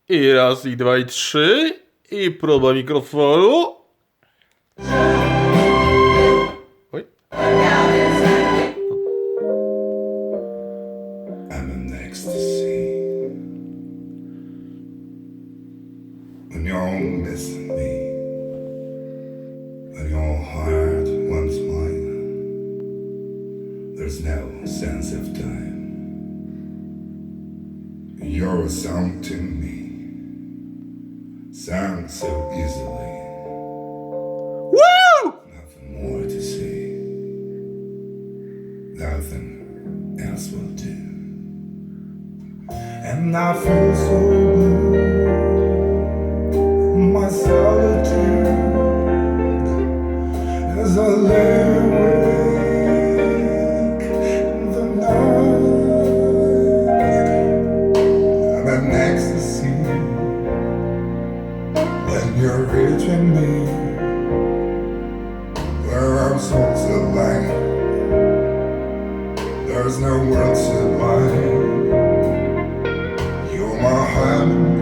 I raz, i dwa, i trzy. I próba mikrofonu. Oj. I'm in ecstasy when you're missing me, when your heart wants mine. There's no sense of time. You're a song to me, sung so easily. Woo! Nothing more to say, nothing else will do. And I feel so blue, my solitude, as I lay awake in the night. I'm in ecstasy when you're reaching me, where our souls align. There's no words to lie. You're my hand